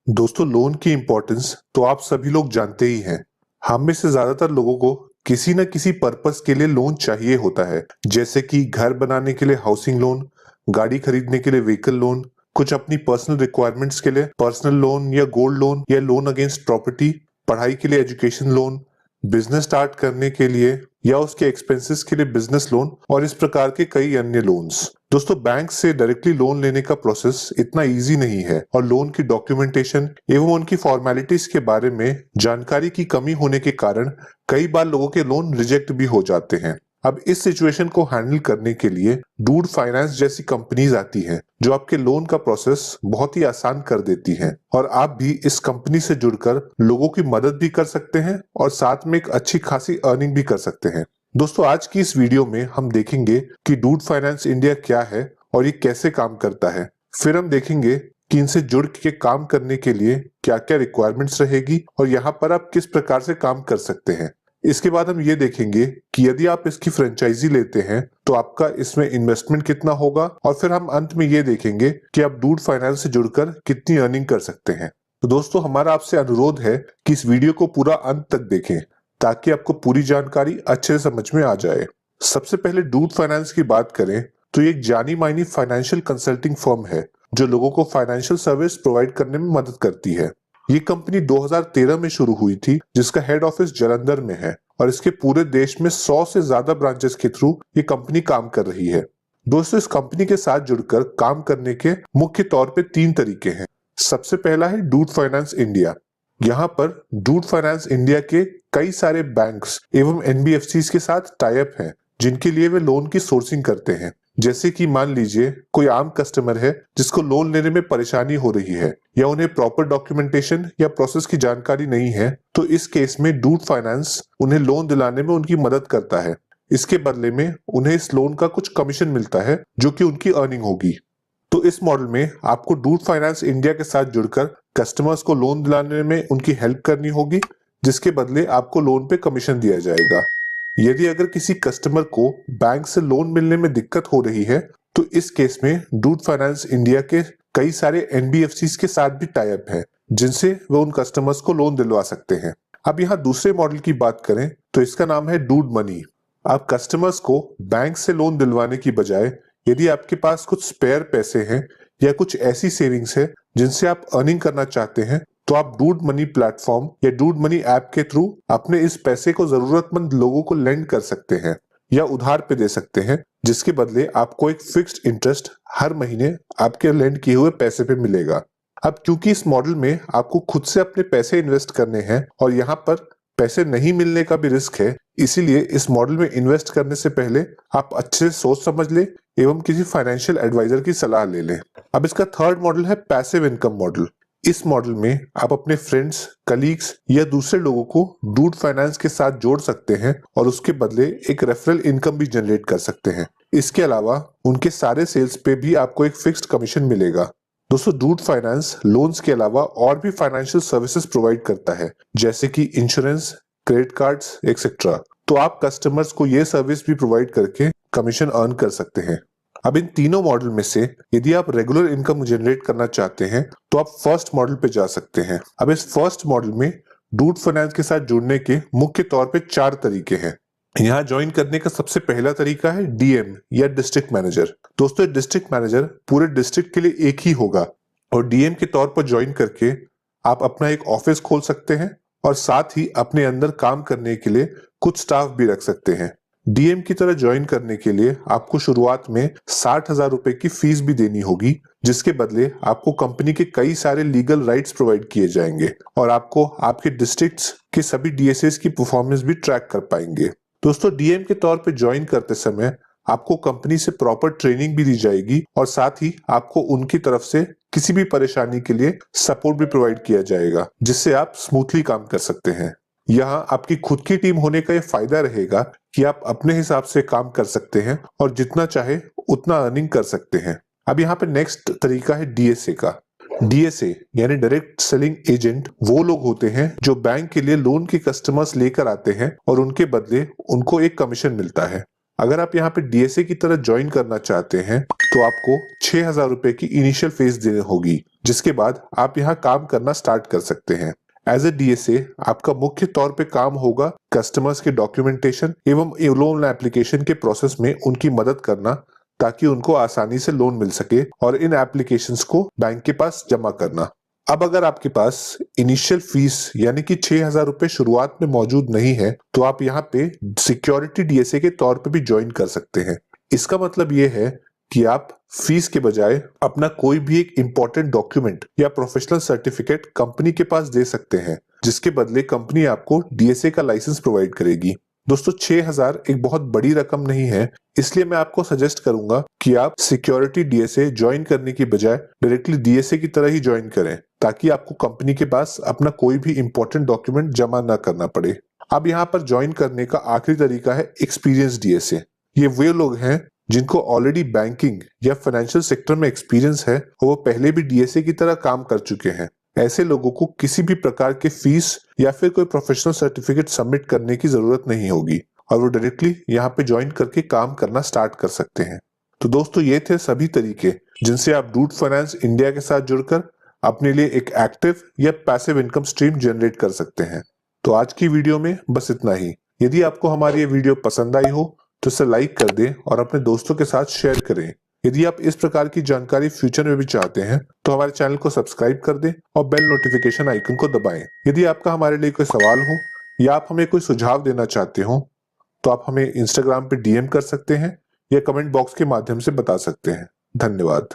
दोस्तों, लोन की इम्पोर्टेंस तो आप सभी लोग जानते ही हैं। हम में से ज्यादातर लोगों को किसी न किसी पर्पस के लिए लोन चाहिए होता है, जैसे कि घर बनाने के लिए हाउसिंग लोन, गाड़ी खरीदने के लिए व्हीकल लोन, कुछ अपनी पर्सनल रिक्वायरमेंट्स के लिए पर्सनल लोन या गोल्ड लोन या लोन अगेंस्ट प्रॉपर्टी, पढ़ाई के लिए एजुकेशन लोन, बिजनेस स्टार्ट करने के लिए या उसके एक्सपेंसेस के लिए बिजनेस लोन और इस प्रकार के कई अन्य लोन्स। दोस्तों, बैंक से डायरेक्टली लोन लेने का प्रोसेस इतना इजी नहीं है और लोन की डॉक्यूमेंटेशन एवं उनकी फॉर्मेलिटीज के बारे में जानकारी की कमी होने के कारण कई बार लोगों के लोन रिजेक्ट भी हो जाते हैं। अब इस सिचुएशन को हैंडल करने के लिए डूड फाइनेंस जैसी कंपनीज आती हैं, जो आपके लोन का प्रोसेस बहुत ही आसान कर देती हैं और आप भी इस कंपनी से जुड़कर लोगों की मदद भी कर सकते हैं और साथ में एक अच्छी खासी अर्निंग भी कर सकते हैं। दोस्तों, आज की इस वीडियो में हम देखेंगे कि डूड फाइनेंस इंडिया क्या है और ये कैसे काम करता है। फिर हम देखेंगे कि इनसे जुड़ के काम करने के लिए क्या क्या रिक्वायरमेंट्स रहेगी और यहाँ पर आप किस प्रकार से काम कर सकते हैं। इसके बाद हम ये देखेंगे कि यदि आप इसकी फ्रेंचाइजी लेते हैं तो आपका इसमें इन्वेस्टमेंट कितना होगा और फिर हम अंत में ये देखेंगे कि आप डूड फाइनेंस से जुड़कर कितनी अर्निंग कर सकते हैं। तो दोस्तों, हमारा आपसे अनुरोध है कि इस वीडियो को पूरा अंत तक देखें ताकि आपको पूरी जानकारी अच्छे से समझ में आ जाए। सबसे पहले डूड फाइनेंस की बात करें तो ये एक जानी मानी फाइनेंशियल कंसल्टिंग फर्म है जो लोगों को फाइनेंशियल सर्विस प्रोवाइड करने में मदद करती है। ये कंपनी 2013 में शुरू हुई थी, जिसका हेड ऑफिस जालंधर में है और इसके पूरे देश में 100 से ज्यादा ब्रांचेस के थ्रू ये कंपनी काम कर रही है। दोस्तों, इस कंपनी के साथ जुड़कर काम करने के मुख्य तौर पे 3 तरीके हैं। सबसे पहला है डूड फाइनेंस इंडिया। यहाँ पर डूड फाइनेंस इंडिया के कई सारे बैंक्स एवं एनबीएफसीज के साथ टाई अप है, जिनके लिए वे लोन की सोर्सिंग करते हैं। जैसे कि मान लीजिए कोई आम कस्टमर है जिसको लोन लेने में परेशानी हो रही है या उन्हें प्रॉपर डॉक्यूमेंटेशन या प्रोसेस की जानकारी नहीं है, तो इस केस में डूड फाइनेंस उन्हें लोन दिलाने में उनकी मदद करता है। इसके बदले में उन्हें इस लोन का कुछ कमीशन मिलता है जो कि उनकी अर्निंग होगी। तो इस मॉडल में आपको डूड फाइनेंस इंडिया के साथ जुड़कर कस्टमर्स को लोन दिलाने में उनकी हेल्प करनी होगी, जिसके बदले आपको लोन पे कमीशन दिया जाएगा। यदि अगर किसी कस्टमर को बैंक से लोन मिलने में दिक्कत हो रही है तो इस केस में डूड फाइनेंस इंडिया के कई सारे एनबीएफसीज के साथ भी टाई अप है, जिनसे वो उन कस्टमर्स को लोन दिलवा सकते हैं। अब यहाँ दूसरे मॉडल की बात करें तो इसका नाम है डूड मनी। आप कस्टमर्स को बैंक से लोन दिलवाने की बजाय यदि आपके पास कुछ स्पेयर पैसे हैं या कुछ ऐसी सेविंग्स है जिनसे आप अर्निंग करना चाहते हैं, तो आप डूड मनी प्लेटफॉर्म या डूड मनी ऐप के थ्रू अपने इस पैसे को जरूरतमंद लोगों को लेंड कर सकते हैं या उधार पे दे सकते हैं, जिसके बदले आपको एक फिक्स्ड इंटरेस्ट हर महीने आपके लेंड किए हुए पैसे पे मिलेगा। अब क्योंकि इस मॉडल में आपको खुद से अपने पैसे इन्वेस्ट करने हैं और यहाँ पर पैसे नहीं मिलने का भी रिस्क है, इसीलिए इस मॉडल में इन्वेस्ट करने से पहले आप अच्छे से सोच समझ ले एवं किसी फाइनेंशियल एडवाइजर की सलाह ले लें। अब इसका थर्ड मॉडल है पैसिव इनकम मॉडल। इस मॉडल में आप अपने फ्रेंड्स, कलीग्स या दूसरे लोगों को डूड फाइनेंस के साथ जोड़ सकते हैं और उसके बदले एक रेफरल इनकम भी जनरेट कर सकते हैं। इसके अलावा उनके सारे सेल्स पे भी आपको एक फिक्स्ड कमीशन मिलेगा। दोस्तों, डूड फाइनेंस लोन्स के अलावा और भी फाइनेंशियल सर्विसेज प्रोवाइड करता है, जैसे कि इंश्योरेंस, क्रेडिट कार्ड्स एक्सेट्रा। तो आप कस्टमर्स को ये सर्विस भी प्रोवाइड करके कमीशन अर्न कर सकते हैं। अब इन तीनों मॉडल में से यदि आप रेगुलर इनकम जनरेट करना चाहते हैं तो आप फर्स्ट मॉडल पे जा सकते हैं। अब इस फर्स्ट मॉडल में डूड फाइनेंस के साथ जुड़ने के मुख्य तौर पे 4 तरीके हैं। यहाँ ज्वाइन करने का सबसे पहला तरीका है डीएम या डिस्ट्रिक्ट मैनेजर। दोस्तों, डिस्ट्रिक्ट मैनेजर पूरे डिस्ट्रिक्ट के लिए एक ही होगा और डीएम के तौर पर ज्वाइन करके आप अपना एक ऑफिस खोल सकते हैं और साथ ही अपने अंदर काम करने के लिए कुछ स्टाफ भी रख सकते हैं। डीएम की तरह ज्वाइन करने के लिए आपको शुरुआत में 60,000 रुपए की फीस भी देनी होगी, जिसके बदले आपको कंपनी के कई सारे लीगल राइट्स प्रोवाइड किए जाएंगे और आपको आपके डिस्ट्रिक्ट्स के सभी डीएसएस की परफॉर्मेंस भी ट्रैक कर पाएंगे। दोस्तों, डीएम के तौर पे ज्वाइन करते समय आपको कंपनी से प्रॉपर ट्रेनिंग भी दी जाएगी और साथ ही आपको उनकी तरफ से किसी भी परेशानी के लिए सपोर्ट भी प्रोवाइड किया जाएगा, जिससे आप स्मूथली काम कर सकते हैं। यहाँ आपकी खुद की टीम होने का ये फायदा रहेगा कि आप अपने हिसाब से काम कर सकते हैं और जितना चाहे उतना अर्निंग कर सकते हैं। अब यहाँ पे नेक्स्ट तरीका है डीएसए का। डीएसए यानी डायरेक्ट सेलिंग एजेंट वो लोग होते हैं जो बैंक के लिए लोन के कस्टमर्स लेकर आते हैं और उनके बदले उनको एक कमीशन मिलता है। अगर आप यहाँ पे डीएसए की तरह ज्वाइन करना चाहते हैं तो आपको 6,000 रुपए की इनिशियल फीस देनी होगी, जिसके बाद आप यहाँ काम करना स्टार्ट कर सकते हैं। एज ए डीएसए आपका मुख्य तौर पे काम होगा कस्टमर्स के डॉक्यूमेंटेशन एवं लोन एप्लीकेशन के प्रोसेस में उनकी मदद करना, ताकि उनको आसानी से लोन मिल सके और इन एप्लीकेशंस को बैंक के पास जमा करना। अब अगर आपके पास इनिशियल फीस यानी कि 6,000 रुपए शुरुआत में मौजूद नहीं है तो आप यहाँ पे सिक्योरिटी डीएसए के तौर पे भी ज्वाइन कर सकते हैं। इसका मतलब ये है कि आप फीस के बजाय अपना कोई भी एक इम्पोर्टेंट डॉक्यूमेंट या प्रोफेशनल सर्टिफिकेट कंपनी के पास दे सकते हैं, जिसके बदले कंपनी आपको डीएसए का लाइसेंस प्रोवाइड करेगी। दोस्तों 6,000 एक बहुत बड़ी रकम नहीं है, इसलिए मैं आपको सजेस्ट करूंगा कि आप सिक्योरिटी डीएसए ज्वाइन करने की बजाय डायरेक्टली डीएसए की तरह ही ज्वाइन करें, ताकि आपको कंपनी के पास अपना कोई भी इंपॉर्टेंट डॉक्यूमेंट जमा ना करना पड़े। अब यहाँ पर ज्वाइन करने का आखिरी तरीका है एक्सपीरियंस डीएसए। ये वे लोग हैं जिनको ऑलरेडी बैंकिंग या फाइनेंशियल सेक्टर में एक्सपीरियंस है और वो पहले भी डीएसए की तरह काम कर चुके हैं। ऐसे लोगों को किसी भी प्रकार के फीस या फिर कोई प्रोफेशनल सर्टिफिकेट सबमिट करने की जरूरत नहीं होगी और वो डायरेक्टली यहाँ पे ज्वाइन करके काम करना स्टार्ट कर सकते हैं। तो दोस्तों ये थे सभी तरीके जिनसे आप डूड फाइनेंस इंडिया के साथ जुड़कर अपने लिए एक एक्टिव या पैसिव इनकम स्ट्रीम जनरेट कर सकते हैं। तो आज की वीडियो में बस इतना ही। यदि आपको हमारी ये वीडियो पसंद आई हो तो इसे लाइक कर दें और अपने दोस्तों के साथ शेयर करें। यदि आप इस प्रकार की जानकारी फ्यूचर में भी चाहते हैं तो हमारे चैनल को सब्सक्राइब कर दें और बेल नोटिफिकेशन आइकन को दबाएं। यदि आपका हमारे लिए कोई सवाल हो या आप हमें कोई सुझाव देना चाहते हो तो आप हमें इंस्टाग्राम पे डीएम कर सकते हैं या कमेंट बॉक्स के माध्यम से बता सकते हैं। धन्यवाद।